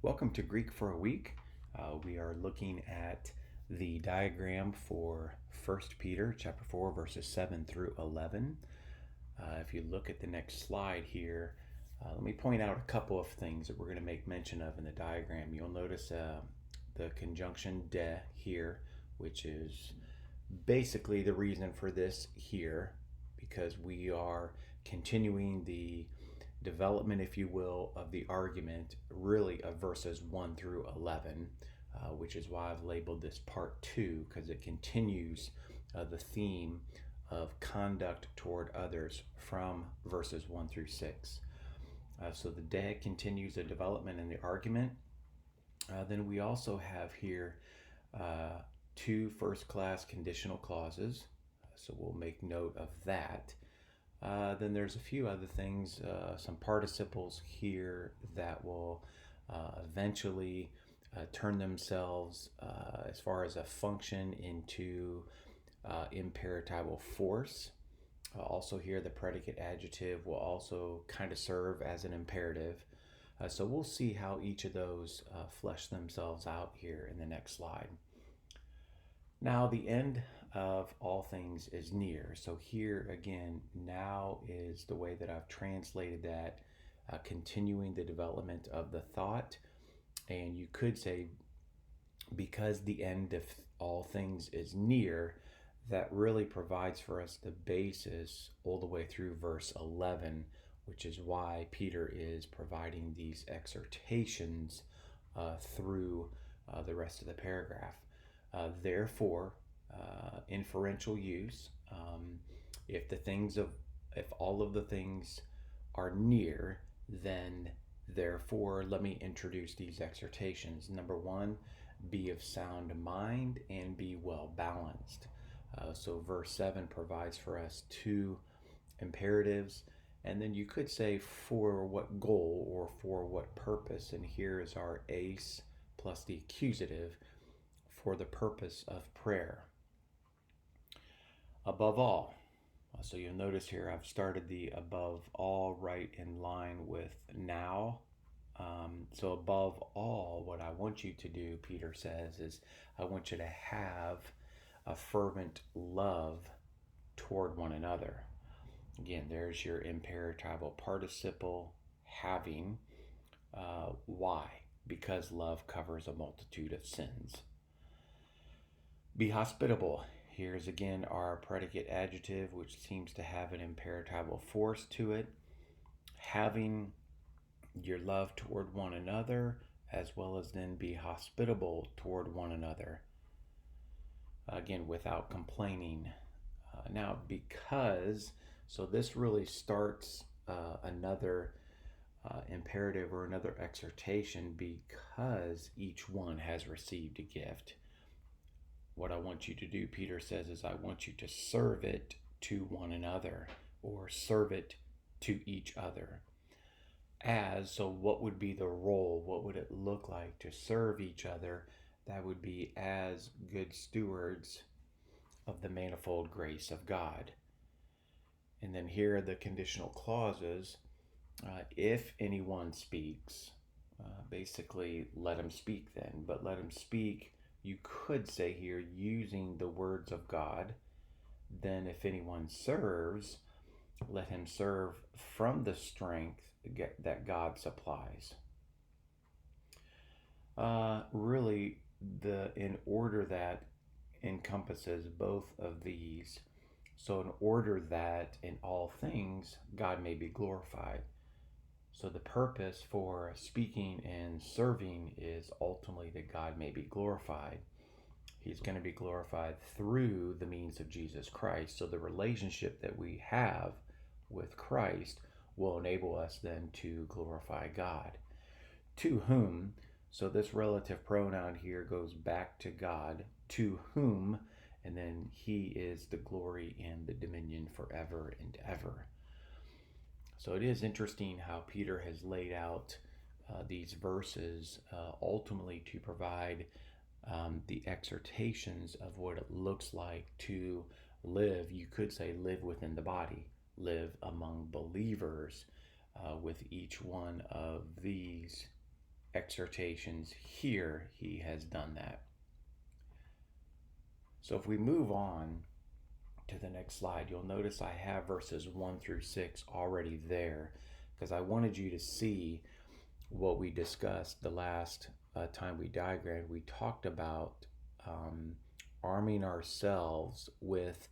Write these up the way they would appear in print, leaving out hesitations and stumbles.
Welcome to Greek for a Week. We are looking at the diagram for 1 Peter chapter 4 verses 7 through 11. If you look at the next slide here, let me point out a couple of things that we're going to make mention of in the diagram. You'll notice the conjunction de here, which is basically the reason for this here, because we are continuing the development, if you will, of the argument, really of verses 1 through 11, which is why I've labeled this part 2, because it continues the theme of conduct toward others from verses 1 through 6. So the de continues the development in the argument. Then we also have here two first-class conditional clauses, so we'll make note of that. Then there's a few other things, some participles here that will eventually turn themselves, as far as a function, into imperatival force. Also here, the predicate adjective will also kind of serve as an imperative. So we'll see how each of those flesh themselves out here in the next slide. Now the end of all things is near. So here again, now is the way that I've translated that, continuing the development of the thought. And you could say, because the end of all things is near, that really provides for us the basis all the way through verse 11, which is why Peter is providing these exhortations through the rest of the paragraph. Therefore, inferential use, if all of the things are near, then therefore let me introduce these exhortations. Number one, be of sound mind and be well balanced. So verse 7 provides for us two imperatives, and then you could say for what goal or for what purpose, and here is our ace plus the accusative, for the purpose of prayer. Above all, so you'll notice here I've started the above all right in line with now. So above all, what I want you to do, Peter says, is I want you to have a fervent love toward one another. Again, there's your imperatival participle, having. Why? Because love covers a multitude of sins. Be hospitable. Here's again our predicate adjective, which seems to have an imperatival force to it. Having your love toward one another, as well as then be hospitable toward one another. Again, without complaining. Now, because, so this really starts another imperative or another exhortation, because each one has received a gift. What I want you to do, Peter says, is I want you to serve it to one another, or serve it to each other. So what would be the role? What would it look like to serve each other? That would be as good stewards of the manifold grace of God. And then here are the conditional clauses. If anyone speaks, basically let him speak then, but let him speak, you could say here, using the words of God. Then if anyone serves, let him serve from the strength that God supplies. Really, in order that encompasses both of these. So in order that in all things God may be glorified. So the purpose for speaking and serving is ultimately that God may be glorified. He's going to be glorified through the means of Jesus Christ. So the relationship that we have with Christ will enable us then to glorify God. To whom, so this relative pronoun here goes back to God, to whom, and then he is the glory and the dominion forever and ever. So it is interesting how Peter has laid out these verses ultimately to provide the exhortations of what it looks like to live. You could say live within the body, live among believers with each one of these exhortations, here he has done that. So if we move on to the next slide, you'll notice I have verses 1 through 6 already there because I wanted you to see what we discussed the last time we diagrammed. We talked about arming ourselves with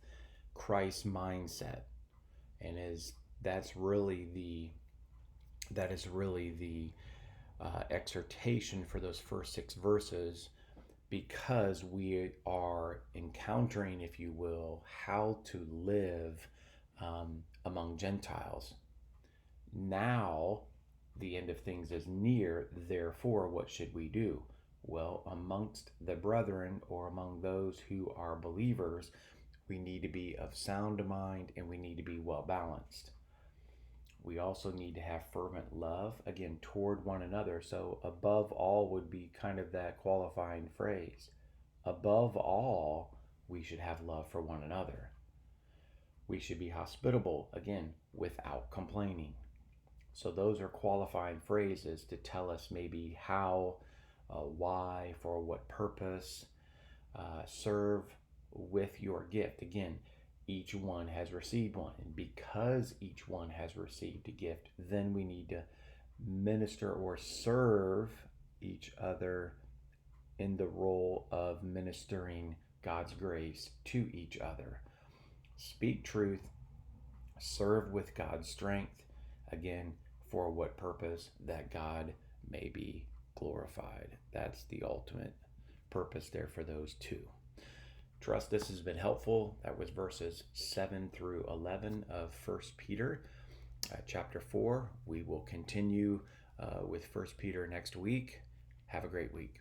Christ's mindset, and that is really the exhortation for those first 6 verses, because we are encountering, if you will, how to live among Gentiles. Now, the end of things is near, therefore, what should we do? Well, amongst the brethren, or among those who are believers, we need to be of sound mind and we need to be well balanced. We also need to have fervent love, again, toward one another. So above all would be kind of that qualifying phrase. Above all, we should have love for one another. We should be hospitable, again, without complaining. So those are qualifying phrases to tell us maybe how, why, for what purpose. Serve with your gift. Again, each one has received one. And because each one has received a gift, then we need to minister or serve each other in the role of ministering God's grace to each other. Speak truth, serve with God's strength, again, for what purpose? That God may be glorified. That's the ultimate purpose there for those two. Trust this has been helpful. That was verses 7 through 11 of 1 Peter chapter 4. We will continue with 1 Peter next week. Have a great week.